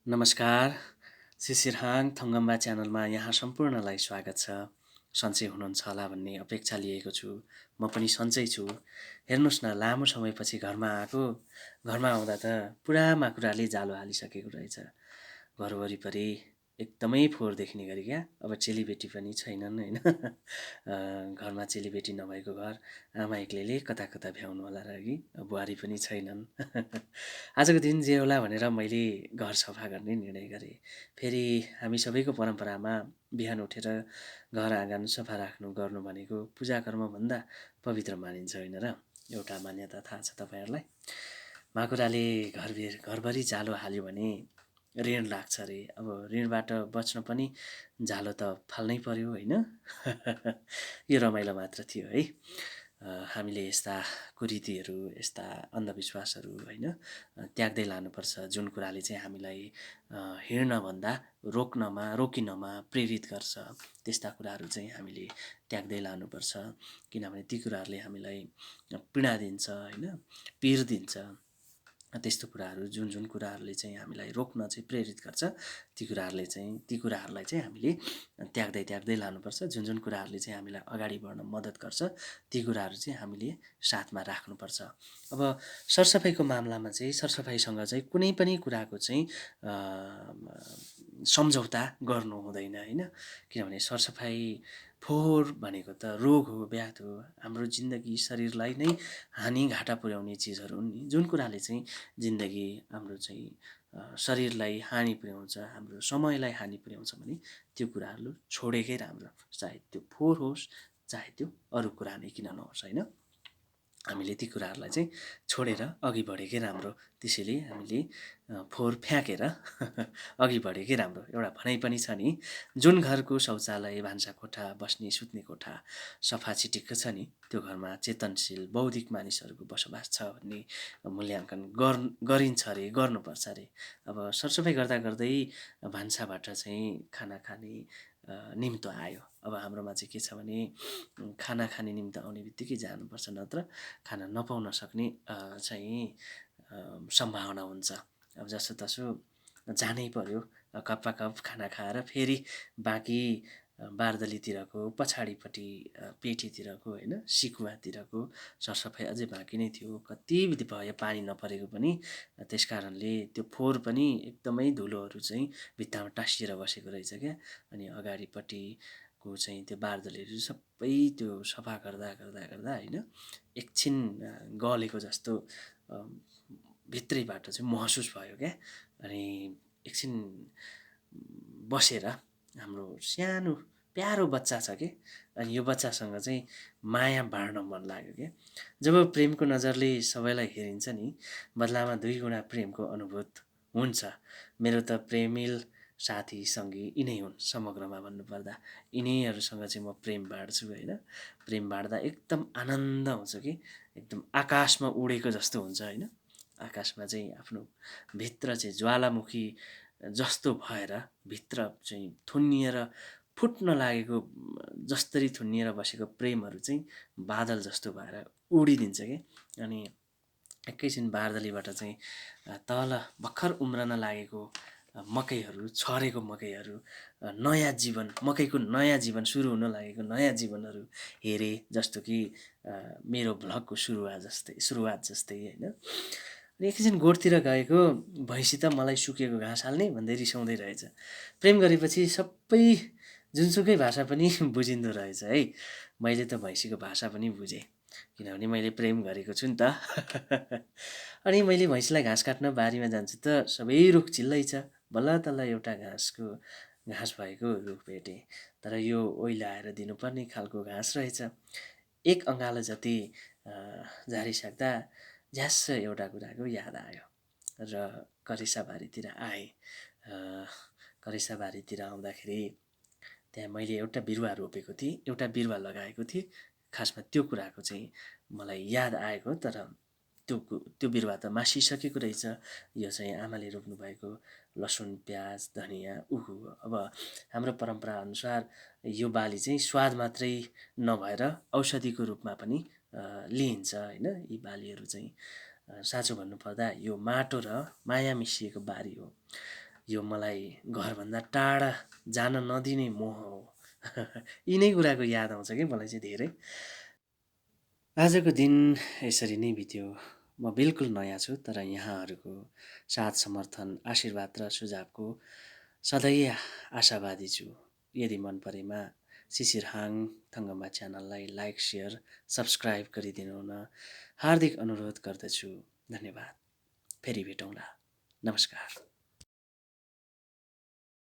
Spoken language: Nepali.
नमस्कार, शिशिरहाङ थङ्गम्बा च्यानलमा यहाँ सम्पूर्णलाई स्वागत छ। सन्चै हुनुहुन्छ होला भन्ने अपेक्षा लिएको छु। म पनि सन्चै छु। हेर्नुहोस् न, लामो समयपछि घरमा आउँदा त पुरा माकुराले जालो हालिसकेको रहेछ। घर वरिपरि एकदमै फोहोर देखिने गरी क्या। अब चेलीबेटी पनि छैनन् होइन। घरमा चेलीबेटी नभएको घर आमा एक्लैले कता कता भ्याउनु होला र कि बुहारी पनि छैनन्। आजको दिन जे होला भनेर मैले घर सफा गर्ने निर्णय गरेँ। फेरि हामी सबैको परम्परामा बिहान उठेर घर आँगन सफा राख्नु गर्नु भनेको पूजा कर्मभन्दा पवित्र मानिन्छ होइन र। एउटा मान्यता थाहा छ तपाईँहरूलाई। माकुराले घरभरि जालो हाल्यो भने ऋण लाग्छ अरे। अब ऋणबाट बच्न पनि जालो त फाल्नै पर्यो होइन। यो रमाइलो मात्र थियो है। हामीले यस्ता कुरीतिहरू, यस्ता अन्धविश्वासहरू होइन त्याग्दै लानुपर्छ, जुन कुराले चाहिँ हामीलाई हिँड्नभन्दा रोकिनमा प्रेरित गर्छ। त्यस्ता कुराहरू चाहिँ हामीले त्याग्दै लानुपर्छ, किनभने ती कुराहरूले हामीलाई पीडा दिन्छ होइन, पीर दिन्छ। त्यस्तो कुराहरू जुन कुराहरूले चाहिँ हामीलाई रोक्न चाहिँ प्रेरित गर्छ, ती कुराहरूलाई चाहिँ हामीले त्याग्दै लानुपर्छ। जुन कुराहरूले चाहिँ हामीलाई अगाडि बढ्न मद्दत गर्छ, ती कुराहरू चाहिँ हामीले साथमा राख्नुपर्छ। अब सरसफाइको मामलामा चाहिँ सरसफाइसँग चाहिँ कुनै पनि कुराको चाहिँ सम्झौता गर्नु हुँदैन होइन। किनभने सरसफाइ फोहोर भनेको त रोग हो, व्याध हो। हाम्रो जिन्दगी शरीरलाई नै हानि घाटा पुर्याउने चिजहरू हुन् नि। जुन कुराले चाहिँ जिन्दगी हाम्रो चाहिँ शरीरलाई हानि पुर्याउँछ, हाम्रो समयलाई हानि पुर्याउँछ भने त्यो कुराहरू छोडेकै राम्रो। चाहे त्यो फोहोर होस्, चाहे त्यो अरू कुरा नै किन नहोस् होइन। हामीले ती कुराहरूलाई चाहिँ छोडेर अघि बढेकै राम्रो। त्यसैले हामीले फोहोर फ्याँकेर अघि बढेकै राम्रो। एउटा भनाइ पनि छ नि, जुन घरको शौचालय, भान्साकोठा, बस्ने सुत्ने कोठा सफा चिटिक्क छ नि, त्यो घरमा चेतनशील बौद्धिक मानिसहरूको बसोबास छ भन्ने मूल्याङ्कन गरिन्छ अरे, गर्नुपर्छ अरे। अब सरसफाइ गर्दा गर्दै भान्साबाट चाहिँ खाना खाने निम्तो आयो। अब हाम्रोमा चाहिँ के छ भने खाना खाने निम्तो आउने बित्तिकै जानुपर्छ, नत्र खाना नपाउन सक्ने चाहिँ सम्भावना हुन्छ। अब जसोतसो जानै पर्यो, कप्पाकप खाना खाएर फेरि बाँकी बारदलीतिरको पछाडिपट्टि पेटीतिरको होइन, सिकुवातिरको सरसफाइ अझै बाँकी नै थियो। कति भयो पानी नपरेको पनि, त्यस कारणले त्यो फोहोर पनि एकदमै धुलोहरू चाहिँ भित्तामा टाँसिएर बसेको रहेछ क्या। अनि अगाडिपट्टिको चाहिँ त्यो बारदलीहरू सबै त्यो सफा गर्दा होइन एकछिन गलेको जस्तो भित्रैबाट चाहिँ महसुस भयो क्या। अनि एकछिन बसेर हाम्रो सानो प्यारो बच्चा छ कि, अनि यो बच्चासँग चाहिँ माया बाँड्न मन लाग्यो क्या। जब प्रेमको नजरले सबैलाई हेरिन्छ नि, बदलामा 2 गुणा प्रेमको अनुभूत हुन्छ। मेरो त प्रेमिल साथी सङ्गी यिनै हुन्। समग्रमा भन्नुपर्दा यिनीहरूसँग चाहिँ म प्रेम बाँड्छु होइन। प्रेम बाँड्दा एकदम आनन्द आउँछ कि, एकदम आकाशमा उडेको जस्तो हुन्छ होइन। आकाशमा चाहिँ आफ्नो भित्र चाहिँ ज्वालामुखी जस्तो भएर भित्र चाहिँ थुनिएर फुट्न लागेको जस्तरी थुनिएर बसेको प्रेमहरू चाहिँ बादल जस्तो भएर उडिदिन्छ कि। अनि एकैछिन बारदलीबाट चाहिँ तल भर्खर उम्रन लागेको मकैहरू, छरेको मकैहरू, नयाँ जीवन, मकैको नयाँ जीवन सुरु हुन लागेको नयाँ जीवनहरू हेरेँ, जस्तो कि मेरो भ्लगको सुरुवात जस्तै होइन। अनि एकैछिन गोठतिर गएको भैँसी त मलाई सुकेको घाँस हाल्ने भन्दै रिसाउँदै रहेछ। प्रेम गरेपछि सबै जुनसुकै भाषा पनि बुझिँदो रहेछ है। मैले त भैँसीको भाषा पनि बुझेँ, किनभने मैले प्रेम गरेको छु नि त। अनि मैले भैँसीलाई घाँस काट्न बारीमा जान्छु त सबै रुख चिल्लै छ। बल्ल तल्ल एउटा घाँस भएको रुख भेटेँ, तर यो ओइलाएर दिनुपर्ने खालको घाँस रहेछ। एक अँगालो जति झारिसक्दा झ्यास्स एउटा कुराको याद आयो र करेसाबारीतिर आएँ। करेसाबारीतिर आउँदाखेरि त्यहाँ मैले एउटा बिरुवा रोपेको थिएँ, एउटा बिरुवा लगाएको थिएँ। खासमा त्यो कुराको चाहिँ मलाई याद आएको, तर त्यो बिरुवा त मासिसकेको रहेछ। यो चाहिँ आमाले रोप्नुभएको लसुन, प्याज, धनियाँ उखु। अब हाम्रो परम्पराअनुसार यो बाली चाहिँ स्वाद मात्रै नभएर औषधिको रूपमा पनि लिइन्छ होइन। यी बालीहरू चाहिँ साँचो भन्नुपर्दा यो माटो र माया मिसिएको बारी हो। यो मलाई घरभन्दा टाढा जान नदिने मोह हो। यिनै कुराको याद आउँछ कि मलाई चाहिँ धेरै। आजको दिन यसरी नै बित्यो। म बिल्कुल नयाँ छु, तर यहाँहरूको साथ समर्थन, आशीर्वाद र सुझावको सधैँ आशावादी छु। यदि मन परेमा शिशिर हाङ थङ्गमा च्यानललाई लाइक, सेयर, सब्सक्राइब गरिदिनु हुन हार्दिक अनुरोध गर्दछु। धन्यवाद। फेरि भेटौँला। नमस्कार।